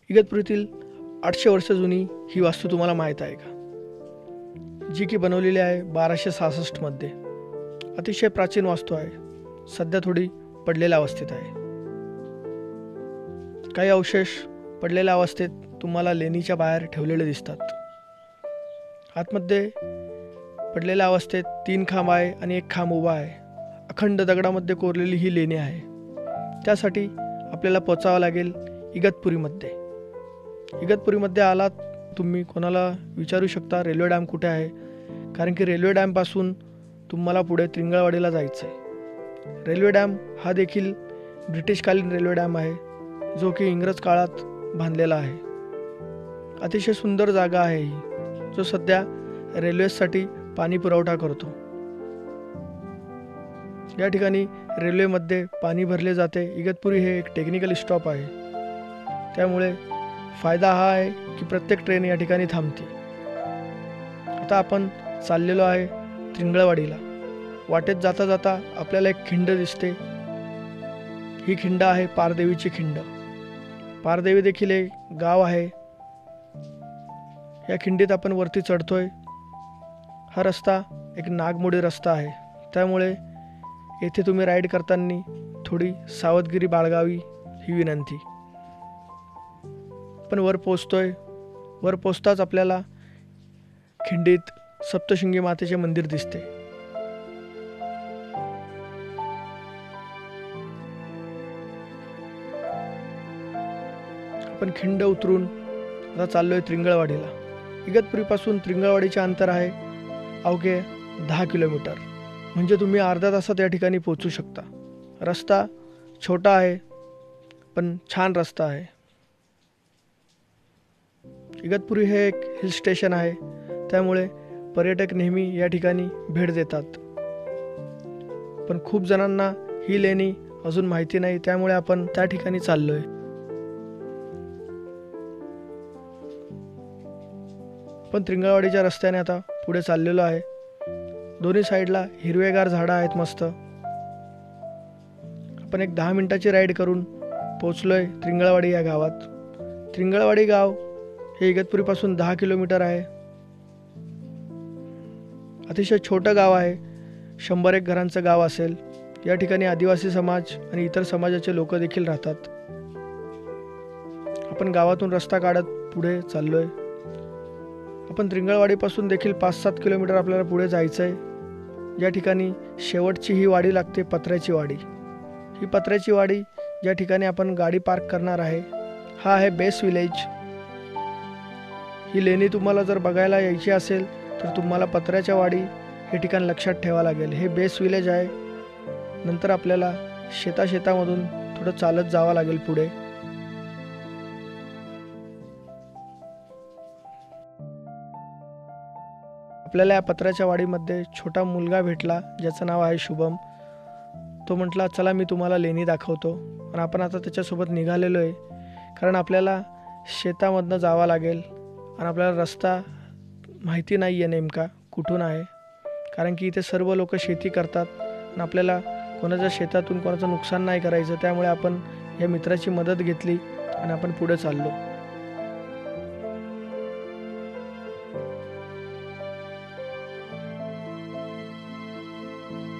इगतपुरीतील 800 वर्ष जुनी ही वास्तू तुम्हाला माहीत आहे का? जी की बनवलेली आहे 1266 मध्ये. अतिशय प्राचीन वास्तू आहे. सध्या थोडी पडलेल्या अवस्थेत आहे. काही अवशेष पडलेल्या अवस्थेत तुम्हाला लेणीच्या बाहेर ठेवलेले दिसतात. आतमध्ये पडलेल्या अवस्थेत 3 खांब आहे आणि 1 खांब उभा आहे. अखंड दगडामध्ये कोरलेली ही लेणी आहे. त्यासाठी आपल्याला पोचावं लागेल इगतपुरीमध्ये. इगतपुरीमध्ये आलात तुम्ही कोणाला विचारू शकता रेल्वे डॅम कुठे आहे, कारण की रेल्वे डॅमपासून तुम्हाला पुढे त्रिंगळवाडीला जायचं आहे. रेल्वे डॅम हा देखील ब्रिटिशकालीन रेल्वे डॅम आहे, जो की इंग्रज काळात बांधलेला आहे. अतिशय सुंदर जागा आहे ही, जो सध्या रेल्वेसाठी पाणी पुरवठा करतो. या ठिकाणी रेल्वेमध्ये पाणी भरले जाते. इगतपुरी हे एक टेक्निकल स्टॉप आहे, त्यामुळे फायदा हा आहे की प्रत्येक ट्रेन या ठिकाणी थांबते. आता आपण चाललेलो आहे त्रिंगळवाडीला. वाटेत जाता जाता आपल्याला एक खिंड दिसते. ही खिंड आहे पारदेवीची खिंड. पारदेवी देखील एक गाव आहे. या खिंडीत आपण वरती चढतोय. हा रस्ता एक नागमोडी रस्ता आहे, त्यामुळे येथे तुम्ही राईड करताना थोडी सावधगिरी बाळगावी ही विनंती. पण वर पोचतोय. वर पोचताच आपल्याला खिंडीत सप्तशृंगी मातेचे मंदिर दिसते. आपण खिंड उतरून आता चाललोय त्रिंगळवाडीला. इगतपुरीपासून त्रिंगळवाडीचे अंतर आहे अवघे 10 किलोमीटर. म्हणजे तुम्ही अर्ध्या तासात या ठिकाणी पोहोचू शकता. रस्ता छोटा आहे, पण छान रस्ता आहे. इगतपुरी हे एक हिल स्टेशन आहे, त्यामुळे पर्यटक नेहमी या ठिकाणी भेट देतात. पण खूप जणांना ही लेणी अजून माहिती नाही, त्यामुळे आपण त्या ठिकाणी चाललोय. पण त्रिंगळवाडीच्या रस्त्याने आता पुढे चाललेलो आहे. दोन्ही साईडला हिरवेगार झाडं आहेत मस्त. आपण एक 10 मिनिटाची राईड करून पोचलोय त्रिंगळवाडी या गावात. त्रिंगळवाडी गाव हे इगतपुरीपासून 10 किलोमीटर आहे. अतिशय छोटं गाव आहे. 100-1 घरांचं गाव असेल. या ठिकाणी आदिवासी समाज आणि इतर समाजाचे लोक देखील राहतात. आपण गावातून रस्ता काढत पुढे चाललोय. आपण त्रिंगळवाडीपासून देखील 5-7 किलोमीटर आपल्याला पुढे जायचं आहे. या ठिकाणी शेवटची ही वाडी लागते, पत्र्याची वाडी. ही पत्र्याची वाडी ज्या ठिकाणी आपण गाडी पार्क करणार आहे, हा आहे बेस विलेज. ही लेणी तुम्हाला जर बघायला यायची असेल तर तुम्हाला पत्र्याच्या वाडी हे ठिकाण लक्षात ठेवावं लागेल. हे बेस विलेज आहे. नंतर आपल्याला शेतामधून थोडं चालत जावं लागेल पुढे. आपल्याला या पत्र्याच्या वाडीमध्ये छोटा मुलगा भेटला, ज्याचं नाव आहे शुभम. तो म्हटला चला मी तुम्हाला लेणी दाखवतो. आणि आपण आता त्याच्यासोबत निघालेलो आहे, कारण आपल्याला शेतामधनं जावं लागेल आणि आपल्याला रस्ता माहिती नाही आहे नेमका कुठून आहे, कारण की इथे सर्व लोक शेती करतात आणि आपल्याला कोणाच्या शेतातून कोणाचं नुकसान नाही करायचं. त्यामुळे आपण या मित्राची मदत घेतली आणि आपण पुढे चाललो.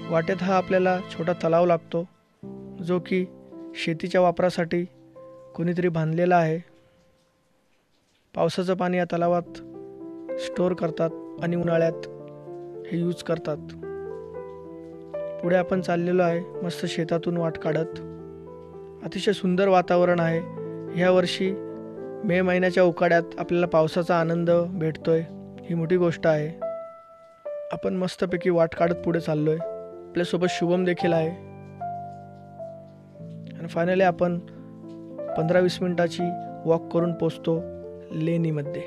वाटेत हा आपल्याला छोटा तलाव लागतो, जो की शेतीच्या वापरासाठी कोणीतरी बांधलेला आहे. पावसाचं पाणी या तलावात स्टोअर करतात आणि उन्हाळ्यात हे यूज करतात. पुढे आपण चाललेलो आहे मस्त शेतातून वाट काढत. अतिशय सुंदर वातावरण आहे. ह्या वर्षी मे महिन्याच्या उकाड्यात आपल्याला पावसाचा आनंद भेटतोय, ही मोठी गोष्ट आहे. आपण मस्तपैकी वाट काढत पुढे चाललोय. आपल्यासोबत शुभम देखील आहे. आणि फायनली आपण 15-20 मिनिटाची वॉक करून पोचतो लेणीमध्ये.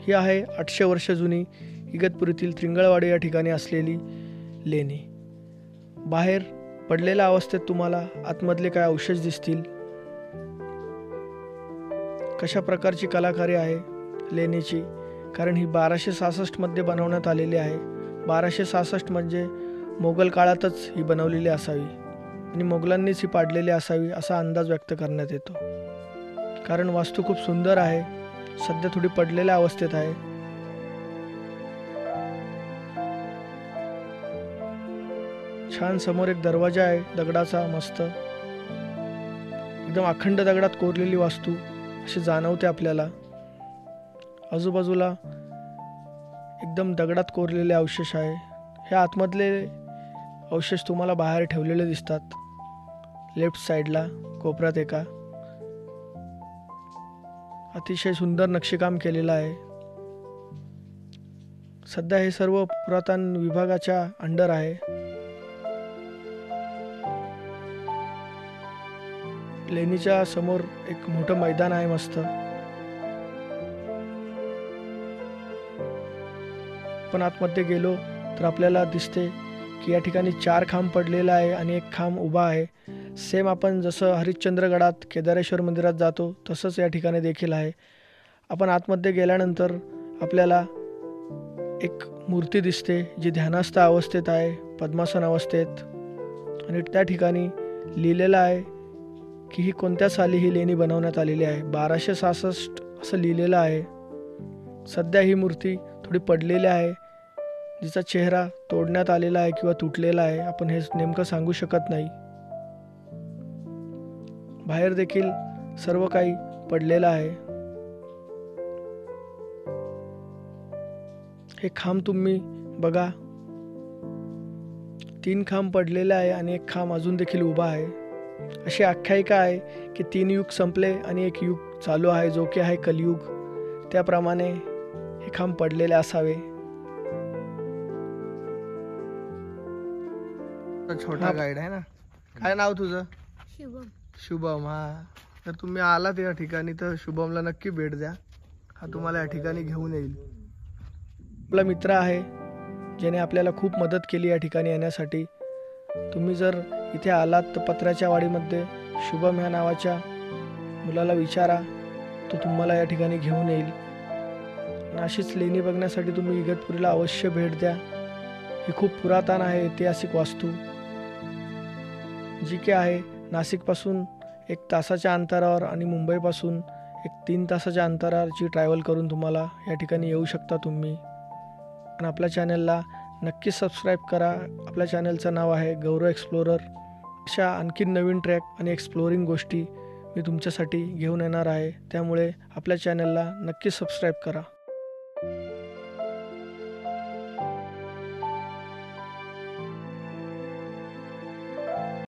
ही आहे 800 वर्ष जुनी इगतपुरीतील त्रिंगळवाडी या ठिकाणी असलेली लेणी. बाहेर पडलेल्या अवस्थेत तुम्हाला आतमधले काय अवशेष दिसतील. कशा प्रकारची कलाकारी आहे लेणीची, कारण ही 1266 मध्ये बनवण्यात आलेली आहे. 1266 म्हणजे मोगल काळातच ही बनवलेली असावी आणि मोगलांनीच ही पाडलेली असावी असा अंदाज व्यक्त करण्यात येतो. कारण वास्तू खूप सुंदर आहे. सध्या थोडी पडलेल्या अवस्थेत आहे. छान समोर एक दरवाजा आहे दगडाचा, मस्त एकदम अखंड दगडात कोरलेली वास्तू अशी जाणवते आपल्याला. आजूबाजूला एकदम दगडात कोरलेले अवशेष आहे. हे आतमधले अवशेष तुम्हाला बाहेर ठेवलेले दिसतात लेफ्ट साईडला कोपऱ्यात एका. अतिशय सुंदर नक्षीकाम केलेलं आहे. सध्या हे सर्व पुरातन विभागाच्या अंडर आहे. लेणीच्या समोर एक मोठं मैदान आहे मस्त. पण आतमध्ये गेलो तर आपल्याला दिसते की या ठिकाणी 4 खांब पडलेला आहे आणि एक खांब उभा आहे. सेम आपण जसं हरिश्चंद्रगडात केदारेश्वर मंदिरात जातो तसंच या ठिकाणी देखील आहे. आपण आतमध्ये गेल्यानंतर आपल्याला एक मूर्ती दिसते जी ध्यानस्थ अवस्थेत आहे, पद्मासन अवस्थेत. आणि त्या ठिकाणी लिहिलेलं आहे की ही कोणत्या साली ही लेणी बनवण्यात आलेली आहे. 1266 असं लिहिलेलं आहे. सध्या ही मूर्ती थोडी पडलेली आहे, जिचा चेहरा तोडण्यात आलेला आहे किंवा तुटलेला आहे. आपण हे नेमकं सांगू शकत नाही. बाहेर देखील सर्व काही पडलेलं आहे. हे खांब तुम्ही बघा, 3 खांब पडलेले आहे आणि एक खांब अजून देखील उभा आहे. अशी आख्यायिका आहे की 3 युग संपले आणि एक युग चालू आहे, जो की आहे कलियुग. त्याप्रमाणे हे खांब पडलेले असावे. छोटा गाईड आहे ना. काय नाव तुझं? शुभम. शुभम. हा, तर तुम्ही आलात या ठिकाणी तर शुभमला नक्की भेट द्या. हा तुम्हाला या ठिकाणी घेऊन येईल. आपला मित्र आहे ज्याने आपल्याला खूप मदत केली या ठिकाणी येण्यासाठी. तुम्ही जर इथे आलात तर पत्र्याच्या वाडीमध्ये शुभम ह्या नावाच्या मुलाला विचारा, तो तुम्हाला या ठिकाणी घेऊन येईल. आणि अशीच लेणी बघण्यासाठी तुम्ही इगतपुरीला अवश्य भेट द्या. ही खूप पुरातन आहे ऐतिहासिक वास्तू, जी की आहे नाशिकपासून 1 तासाच्या अंतरावर आणि मुंबईपासून 3 तासाच्या अंतरावरची ट्रॅव्हल करून तुम्हाला या ठिकाणी येऊ शकता तुम्ही. आणि आपल्या चॅनलला नक्की सबस्क्राईब करा. आपल्या चॅनलचं नाव आहे गौरव एक्सप्लोरर. अशा आणखीन नवीन ट्रॅक आणि एक्सप्लोरिंग गोष्टी मी तुमच्यासाठी घेऊन येणार आहे. त्यामुळे आपल्या चॅनलला नक्की सबस्क्राईब करा.